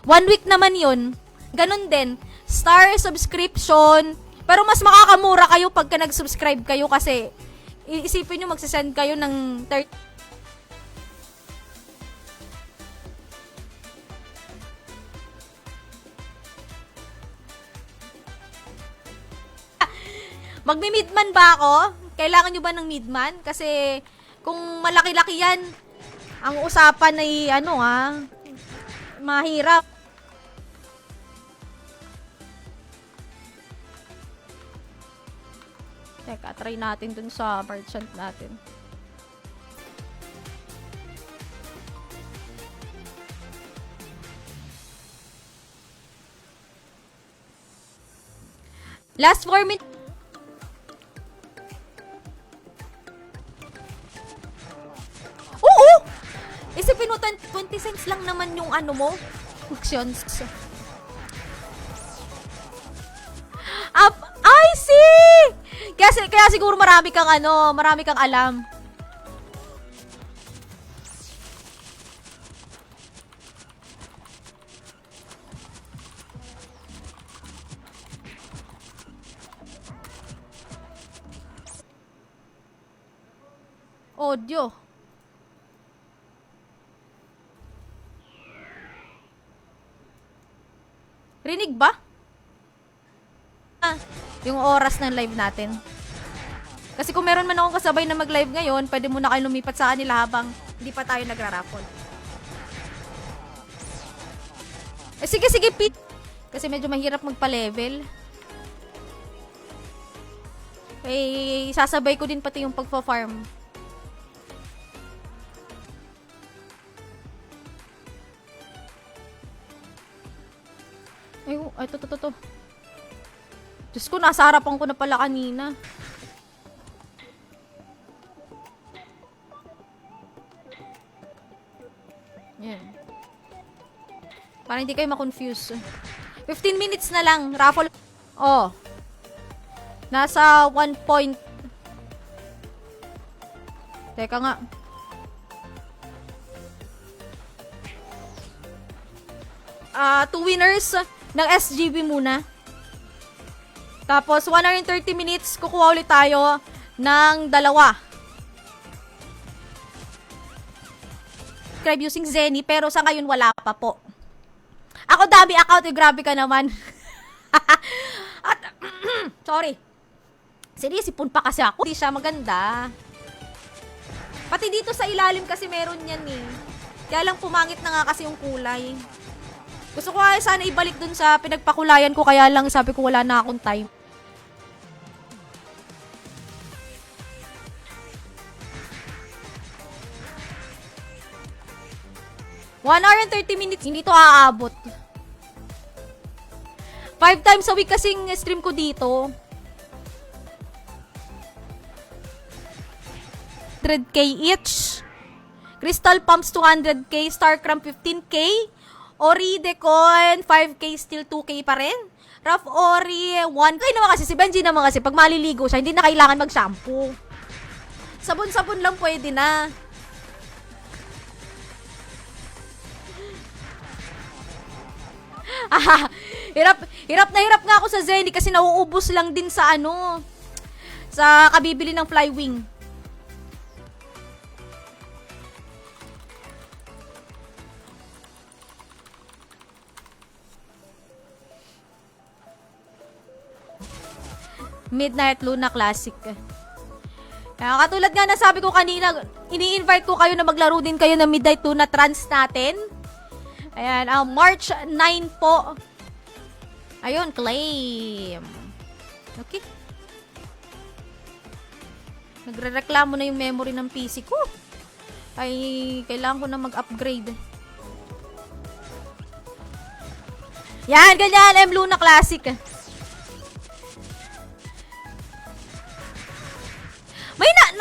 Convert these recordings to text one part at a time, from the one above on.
1 week naman yun. Ganun din. Star subscription. Pero mas makakamura kayo pagka nag-subscribe kayo kasi isipin nyo magsisend kayo ng 30. Magmi-midman ba ako? Kailangan nyo ba ng midman? Kasi kung malaki-laki yan, ang usapan ay mahirap. Teka, try natin dun sa merchant natin. Last 4 minutes. Oo! Isipin mo, 20 cents lang naman yung ano mo. Actions. Up, I see! Kaya siguro marami kang alam. Audio. Rinig ba? Yung oras ng live natin. Kasi kung meron man akong kasabay na mag-live ngayon, pwede muna kayo lumipat sa kanila habang hindi pa tayo nagra-raffle. Sige, Pete. Kasi medyo mahirap magpa-level. Sasabay ko din pati yung pagpa-farm. Ay, to. Diyos ko, nasa harapan ko na pala kanina. Yan. Para hindi kayo ma-confuse. 15 minutes na lang. Raffle. Oh. Nasa 1 point. Teka nga. Two winners ng SGB muna. Tapos, 1 hour and 30 minutes, kukuha ulit tayo ng 2. Subscribe using Zenny, pero sa ngayon wala pa po. Ako dami account, grabe ka naman. At, sorry. Sinisipon pa kasi ako. Hindi siya maganda. Pati dito sa ilalim kasi meron yan eh. Kaya lang pumangit na nga kasi yung kulay. Gusto ko sana ibalik dun sa pinagpakulayan ko, kaya lang sabi ko wala na akong time. One hour and 30 minutes, hindi to aabot. 5 times a week kasing stream ko dito. 100k each. Crystal Pumps 200k, Starcram 15k. Ori Decon 5k, still 2k pa rin. Rough Ori 1k naman kasi, si Benji naman kasi pag maliligo siya, hindi na kailangan mag-shampoo. Sabon-sabon lang pwede na. Hirap na hirap nga ako sa Zenny kasi nauubos lang din sa sa kabibili ng Flywing. Midnight Luna Classic. Kaya katulad nga na sabi ko kanina, ini-invite ko kayo na maglaro din kayo ng Midnight Luna Trans natin. Ayan, March 9 po. Ayun, claim. Okay. Nagre-reklamo na yung memory ng PC ko. Ay, kailangan ko na mag-upgrade. Yan, ganyan, Luna Classic.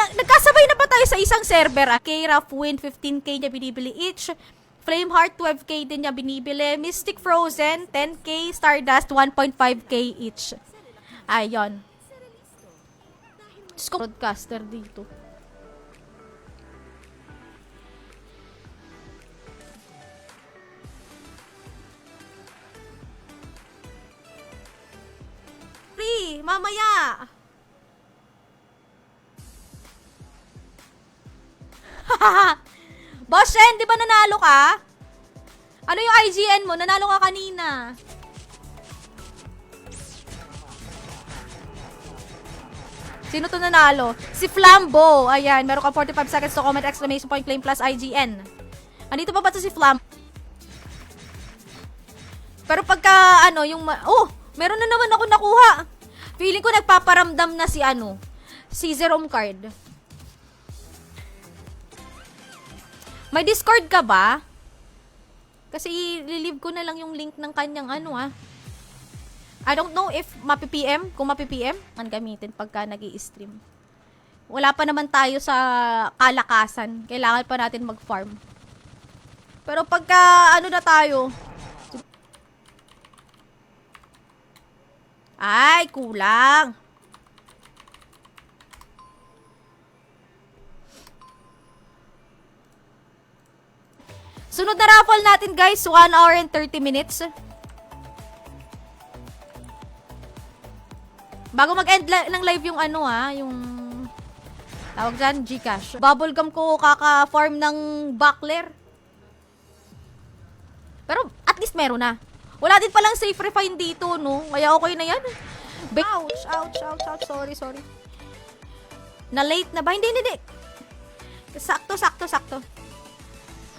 Nagkasabay na pa tayo sa isang server. K-Raf Win 15k niya binibili each. Flameheart 12k din niya binibili. Mystic Frozen 10k. Stardust 1.5k each. Ayun. Broadcaster dito. Mamaya! Boss Shen, di ba nanalo ka? Ano yung IGN mo? Nanalo ka kanina. Sino to nanalo? Si Flambo. Ayan, meron ka 45 seconds to comment, exclamation point, claim plus IGN. Andito pa ba to si Flam? Pero pagka, ano, yung... Oh! Meron na naman ako nakuha. Feeling ko nagpaparamdam na si, ano, si Jerome Card. May Discord ka ba? Kasi i-leave ko na lang yung link ng kanyang ano I don't know if mapi-PM, kung mapi-PM, ang gamitin pagka nag-i-stream. Wala pa naman tayo sa kalakasan. Kailangan pa natin mag-farm. Pero pagka ano na tayo, ay, kulang. Sunod na raffle natin guys, 1 hour and 30 minutes. Bago mag-end ng live yung ano yung tawag dyan, Gcash. Bubblegum ko kaka-farm ng buckler. Pero at least meron na. Wala din palang safe refine dito, no? Kaya okay na yan. Ouch, ouch, ouch, ouch. Sorry, sorry. Na late na ba? Hindi. Sakto.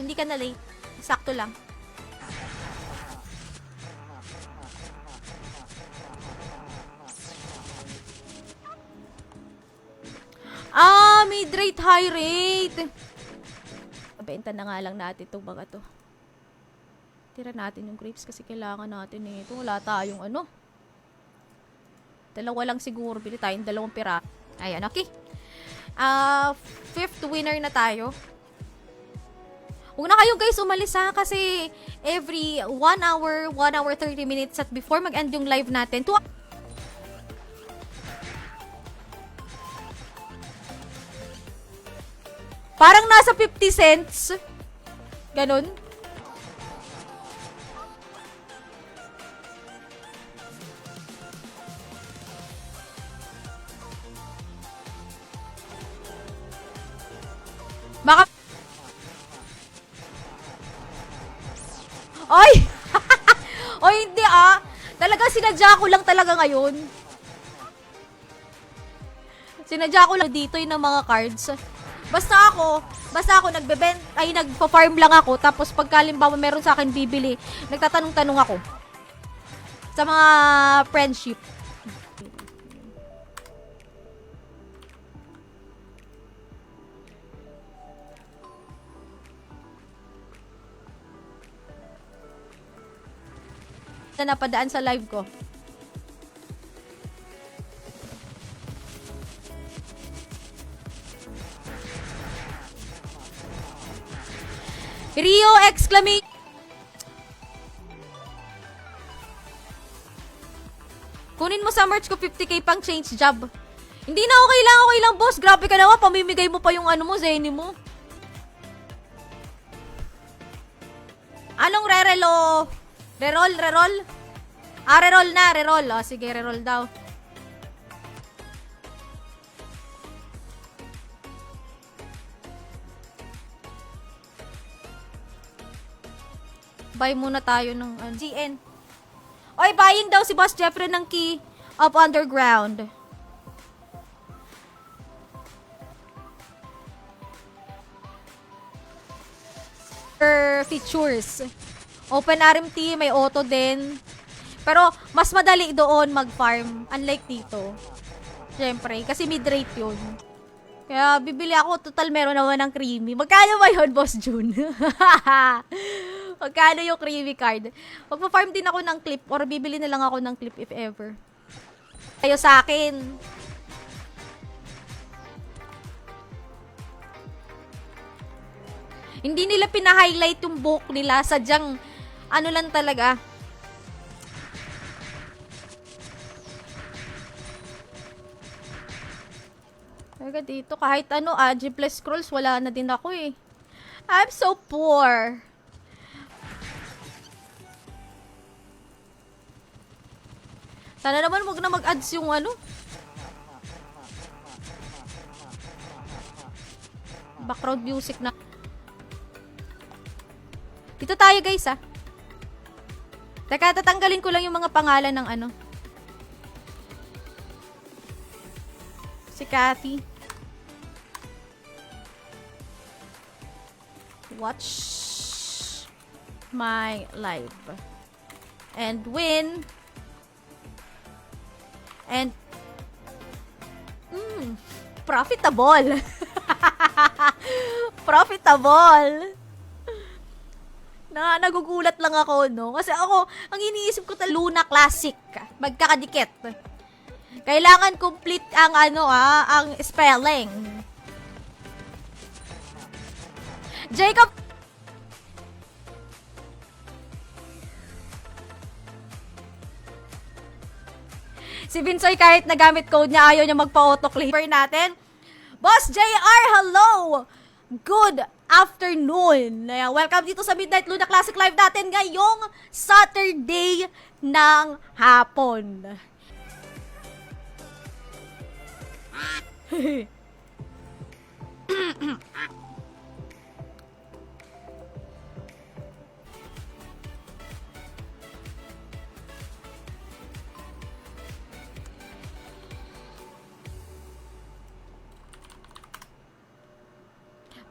Hindi ka na late. Sakto lang. Mid-rate, high rate. Benta na nga lang natin itong mga to. Tira natin yung grapes kasi kailangan natin ito. Wala tayong ano. Dalawa lang siguro. Bili tayong 2 pira. Ayan, okay. 5th winner na tayo. Huwag na kayo guys umalis kasi every 1 hour 30 minutes at before mag-end yung live natin. Parang nasa 50 cents. Ganun. Baka... Oy! Oy, hindi Talaga sinadya ko lang talaga ngayon. Sinadya ko lang dito yung mga cards. Basta ako nagpa-farm lang ako, tapos pagkalimbawa meron sa akin bibili, nagtatanong-tanong ako sa mga friendship. Na napadaan sa live ko. Rio exclamation. Kunin mo sa merch ko 50k pang change job. Hindi na okay lang boss. Grabe ka naman, pamimigay mo pa yung ano mo, Zenny mo. Anong re-relo? Reroll? Reroll na, reroll. Sige, reroll daw. Buy muna tayo ng GN. Oy, buying daw si Boss Jeffrey ng key of underground. Features. Open RMT, may auto din. Pero, mas madali doon mag-farm. Unlike dito. Siyempre, kasi mid-rate yun. Kaya, bibili ako. Total, meron naman ng creamy. Magkano ba yun, Boss June? Magkano yung creamy card? Magpa-farm din ako ng clip or bibili na lang ako ng clip if ever. Kayo sa akin. Hindi nila pina-highlight yung book nila. Sadyang, ano lang talaga. Talaga dito, kahit ano, G plus scrolls, wala na din ako eh. I'm so poor. Sana naman wag na mag-ads yung ano. Background music na. Dito tayo guys ah. Teka, tatanggalin ko lang yung mga pangalan ng ano. Si Cathy. Watch my live. And win. And profitable. Profitable. Nagugulat lang ako, no? Kasi ako, ang iniisip ko Luna Classic. Magkakadikit. Kailangan complete ang ang spelling. Jacob. Si Vinsoy kahit nagamit code niya, ayaw niya magpa-autoclave natin. Boss JR, hello! Good afternoon! Welcome dito sa Midnight Luna Classic Live natin ngayong Saturday ng hapon.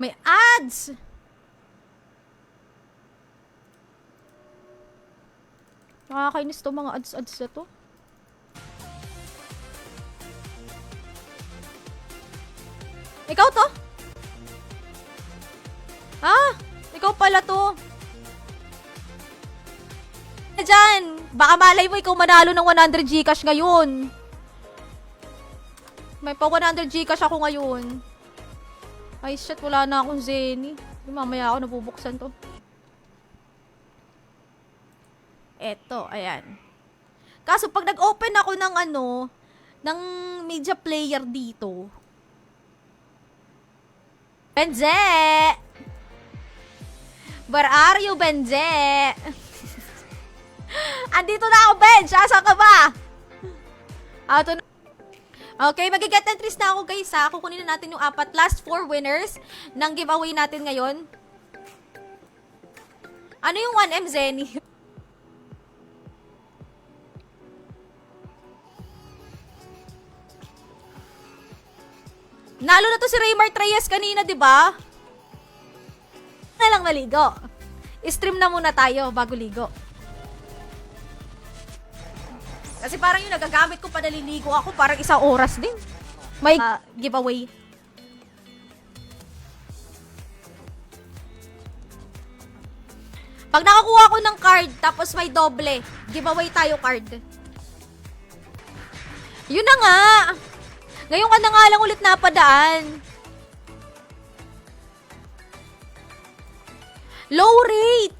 May ads! Nakakainis to mga ads na to. Ikaw to? Ah! Ikaw pala to. Diyan! Baka malay mo ikaw manalo ng 100 Gcash ngayon. May pa 100 Gcash ako ngayon. Ay, shit, wala na akong Zenny. Mamaya ako nabubuksan to. Eto, ayan. Kaso, pag nag-open ako ng ng media player dito. Benze! Where are you, Benze? Andito na ako, Benz! Asa ka ba? Ato na. Okay, mag-get entries na ako guys ha. Kukunin na natin yung last 4 winners ng giveaway natin ngayon. Ano yung 1M Zenny? Nalo na to si Raymar Reyes kanina, di ba? Na lang maligo. I-stream na muna tayo bago ligo. Kasi parang yung nagagamit ko pa naliligo ako, parang 1 oras din. May giveaway. Pag nakakuha ko ng card, tapos may doble, giveaway tayo card. Yun na nga. Ngayon ka na nga lang ulit napadaan. Low rate.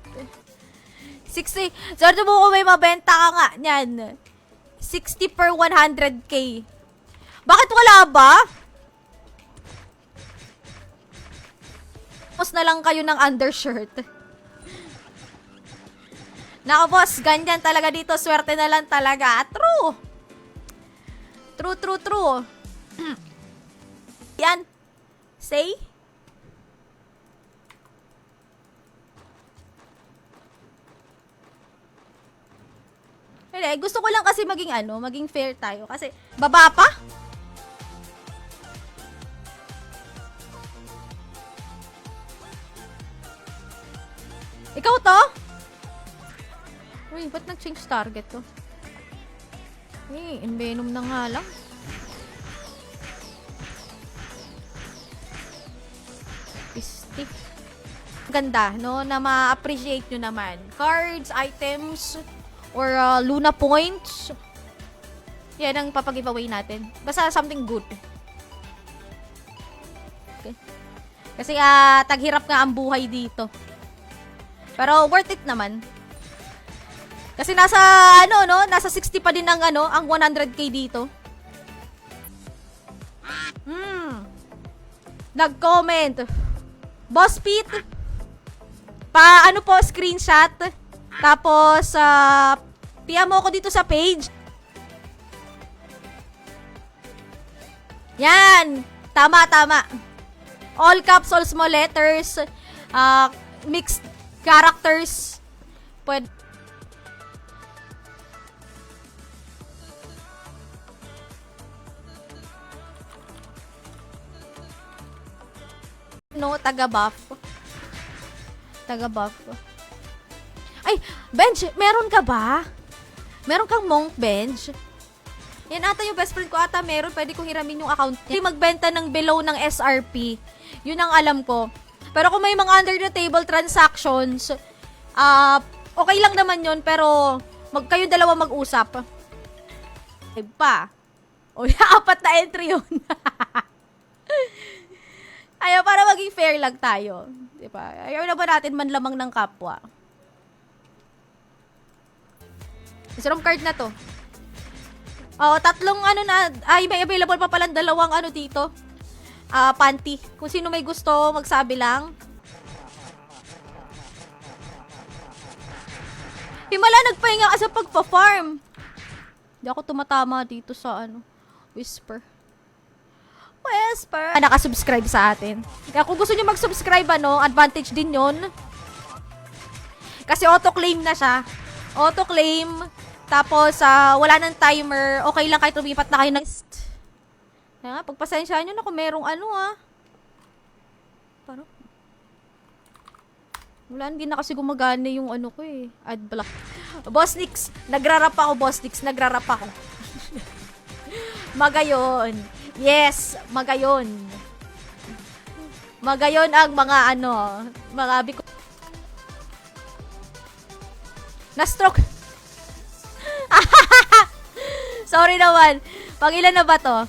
60. Sorry mo kung may mabenta ka nga niyan. 60 per 100k. Bakit wala ba? Tapos na lang kayo ng undershirt. Naka boss, ganyan talaga dito. Swerte na lang talaga. True. True. Yan. Say. Gusto ko lang kasi maging fair tayo. Kasi, baba pa? Ikaw to? Uy, ba't nag-change target to? Envenom na nga lang. Pistik. Ganda, no? Na ma-appreciate nyo naman. Cards, items, or Luna points. Yan ang papag-giveaway natin. Basta something good. Okay. Kasi taghirap nga ang buhay dito. Pero worth it naman. Kasi nasa nasa 60 pa din ang ang 100k dito. Nag-comment. Boss Pete. Po screenshot. Tapos, PM mo ako dito sa page. Yan! Tama, tama. All caps, all small letters, mixed characters. Pwede. No, taga-buff. Taga-buff. Ay, bench, meron ka ba? Meron kang monk bench? Yan ata yung best friend ko ata meron. Pwede kong hiramin yung account niya. Magbenta ng below ng SRP. Yun ang alam ko. Pero kung may mga under the table transactions, okay lang naman yun. Pero kayo dalawa mag-usap. Ay pa. O, 4 na entry yun. Ayaw, para maging fair lang tayo. Diba? Ayaw na ba natin manlamang ng kapwa? Isang card na to. Oh, 3 ano na. Ay, may available pa palang 2 ano dito. Panty. Kung sino may gusto, magsabi lang. Himala, nagpahinga ka sa pagpa-farm. Hindi ako tumatama dito sa ano. Whisper. Nakasubscribe sa atin. Kaya kung gusto nyo mag-subscribe, advantage din yon. Kasi auto-claim na siya. Auto-claim. Tapos, wala nang timer. Okay lang kahit lumipat na kayo ng... Pagpasensyahan nyo na kung merong Parang... Wala, hindi na kasi gumagana yung ko eh. Ad block. Boss Nix, nagrarap ako, Boss Nix. Nagrarap ako. Magayon. Yes, magayon. Magayon ang mga mga biko. Na-stroke. Sorry naman. Pang ilan na ba to?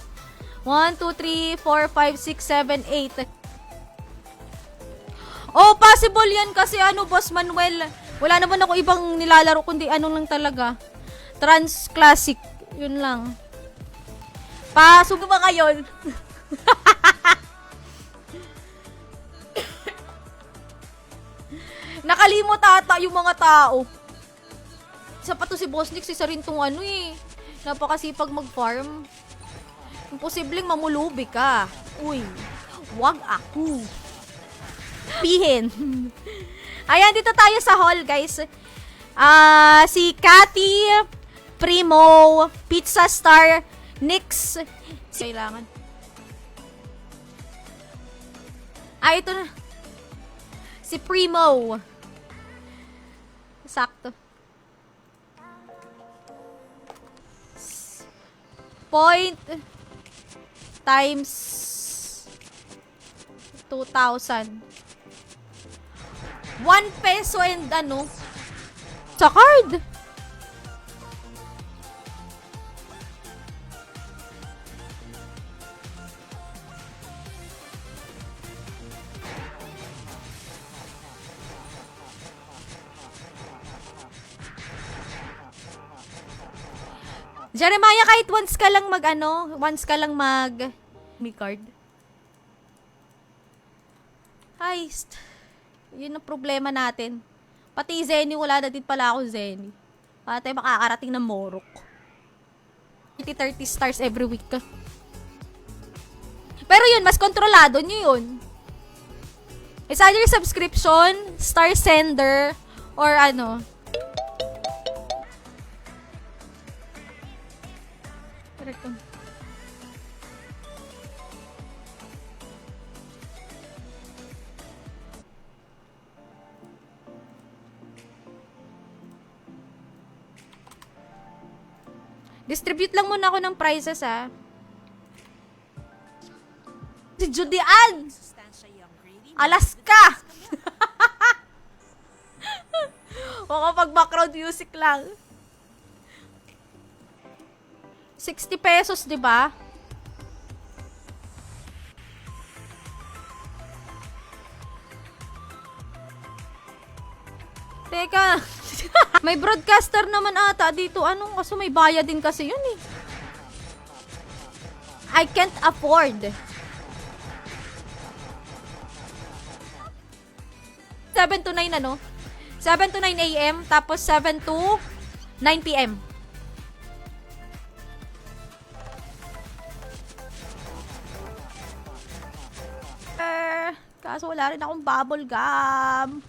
1, 2, 3, 4, 5, 6, 7, 8. Oh, possible yan kasi Boss Manuel. Wala naman ako ibang nilalaro kundi lang talaga. Trans Classic. Yun lang. Pasok ba ngayon? Nakalimot ata yung mga tao. Isa pa to si Boss Nix, isa rin tong napakasipag mag-farm. Imposibleng mamulubi ka. Uy, wag ako. Pihin. Ayan, dito tayo sa hall, guys. Si Cathy, Primo, Pizza Star, Nix. Kailangan. Ito na. Si Primo. Sakto. Point times 2,000. 1 peso and sa card. Jeremiah, kahit once ka lang may card. Heist. Yun ang problema natin. Pati Zenny, wala na din pala ako Zenny. Para tayo makakarating ng Morok. 30 stars every week. Pero yun, mas kontrolado nyo yun. It's either subscription, star sender, or distribute lang muna ako ng prizes, Si Judy Ann! Alaska! O kapag background music lang. 60 pesos, di ba? Teka. May broadcaster naman ata dito. Kaso may bayad din kasi yun eh. I can't afford. 7 to 9 7 to 9 a.m. Tapos 7 to 9 p.m. Kaso wala rin akong bubble gum.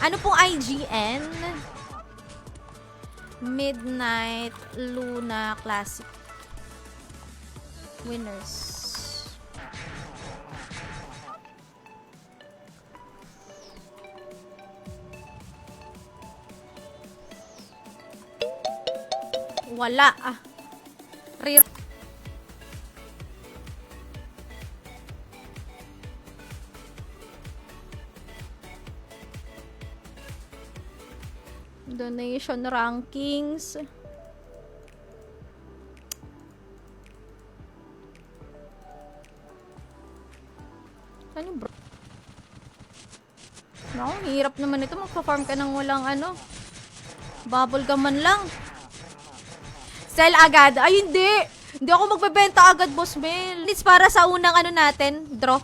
Ano pong IGN? Midnight Luna Classic winners. Wala. Real. Donation rankings. Saan yung bro? Naku, hirap naman ito. Magpa-farm ka ng walang ano. Bubble gum man lang. Sell agad. Ay, hindi. Hindi ako magbebenta agad, Boss Mel. It's para sa unang ano natin. Draw.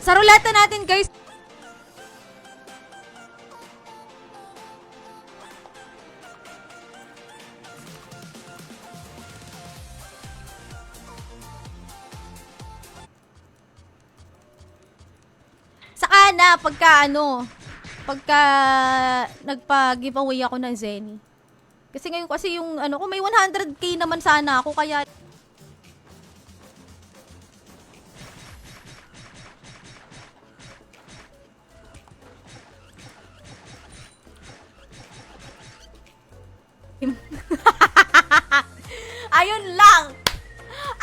Sa ruleta natin, guys. Saka na, pagka nagpa-giveaway ako ng Zenny. Kasi ngayon kasi yung ano ko, may 100k naman sana ako, kaya ayun lang.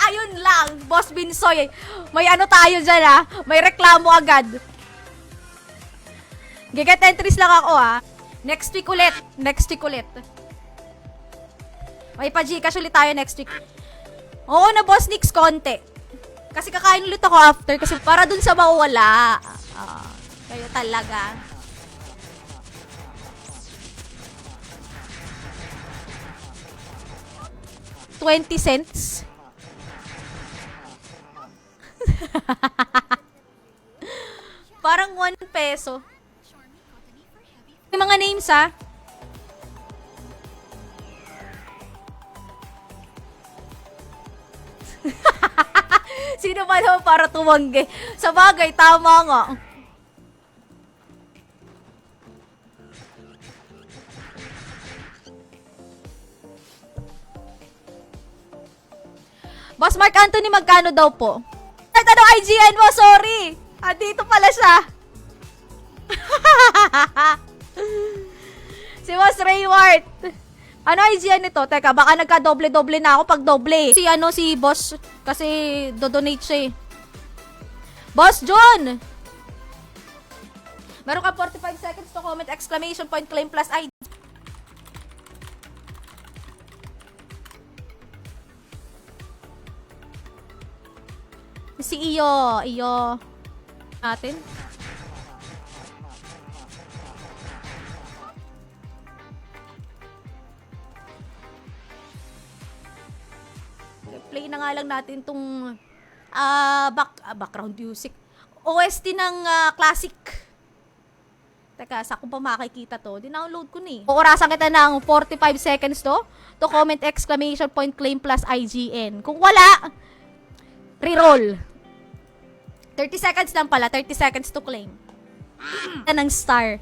Ayun lang, Boss Binsoy. May ano tayo dyan, ha? May reklamo agad. Giget entries lang ako, ha? Next week ulit. Next week ulit. May pa-Gcash ulit tayo next week. Oo na, Boss Nix, konti. Kasi kakain ulit ako after. Kasi para dun sa mawala. Kayo talaga. $0.20. Parang 1 peso. May mga names, ha? Sino ba naman para tumanggi? Sa bagay, tama nga. Boss Mark Anthony, magkano daw po? Ano IGN mo? Sorry. Dito pala siya. Si Boss Rayward. Ano IGN nito? Teka, baka nagka-doble-doble na ako pag doble. Si Boss, kasi do-donate siya eh. Boss John! Meron ka 45 seconds to comment, exclamation point, claim plus ID. Si Iyo natin. Play na nga lang natin tong background music. OST ng classic. Teka, saan ko pa makikita to? Dinownload ko na eh. Orasan kita ng 45 seconds to comment exclamation point claim plus IGN. Kung wala, reroll. 30 seconds lang pala. 30 seconds to claim. Ng star.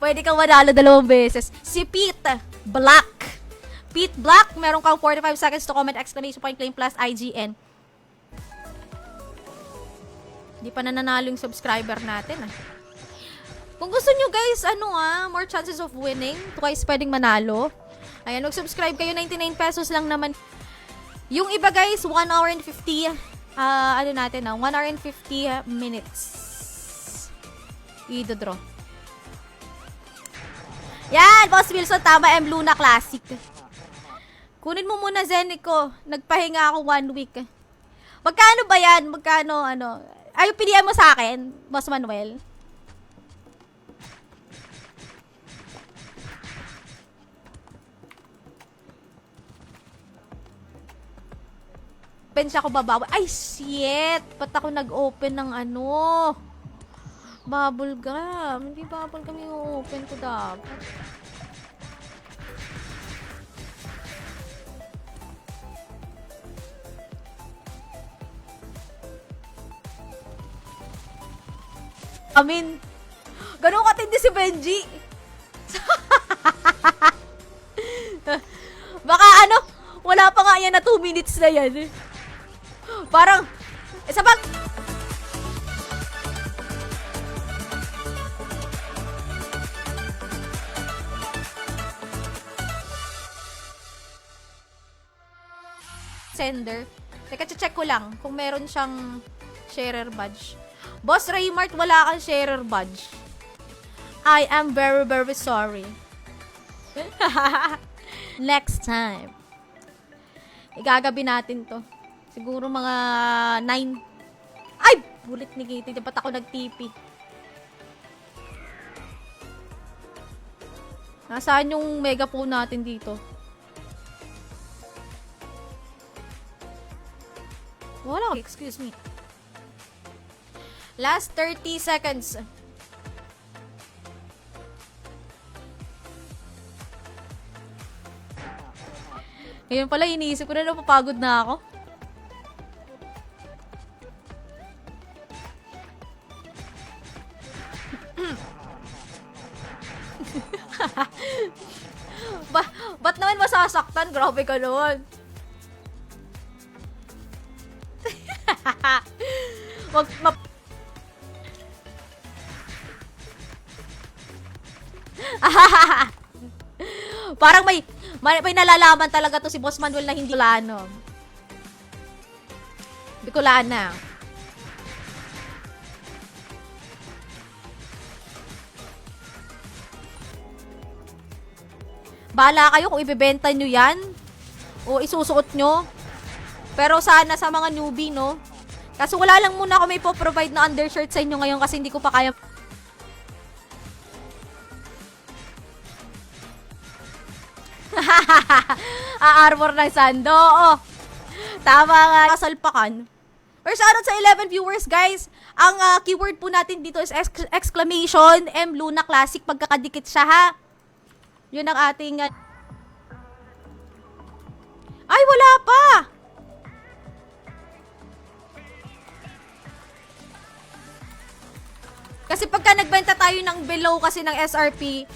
Pwede kang manalo 2 beses. Si Pete Black. Pete Black, meron kang 45 seconds to comment exclamation point claim plus IGN. Hindi pa nananalo yung subscriber natin. Kung gusto nyo guys, more chances of winning. Twice pwedeng manalo. Ayan, mag-subscribe kayo. 99 pesos lang naman. Yung iba guys, 1 hour and 50 1 hour and 50 minutes. I-draw. Yan, Boss Wilson, tama, M. Luna Classic. Kunin mo muna, Zenny ko. Nagpahinga ako 1 week. Magkano ba yan? Magkano, Ay, PDM mo sa akin, Boss Manuel. Open siya ako babawi. Ay, shit! Ba't ako nag-open ng Bubble gum. Hindi bubble gum yung open ko dapat. Ganun katindi si Benji. Baka ano, wala pa nga yan na 2 minutes na yan. Parang, isa bang... Sender. Teka, check ko lang kung meron siyang sharer badge. Boss Raymart, wala kang sharer badge. I am very, very sorry. Next time. Igagabi natin to. Siguro mga 9. Ay! Bulit ni Kitty. Dapat ako nag-TP. Nasaan yung megaphone natin dito? Wala. Excuse me. Last 30 seconds. Ngayon pala, iniisip ko na napapagod na ako. Ba't naman masasaktan? Grabe ka naman. Parang may nalalaman talaga to si Boss Manuel na hindi Bicolano. Bicolana. Bahala kayo kung ibebenta nyo yan o isusuot nyo. Pero sana sa mga newbie, no? Kasi wala lang muna ako may po-provide na undershirt sa inyo ngayon kasi hindi ko pa kaya. Armor ng Sando. Oo. Tama nga. Kasalpakan. Or shoutout sa 11 viewers, guys. Ang keyword po natin dito is exclamation M Luna Classic. Pagkakadikit siya, ha? Yun ang ating... Ay, wala pa! Kasi pagka nagbenta tayo ng below kasi ng SRP,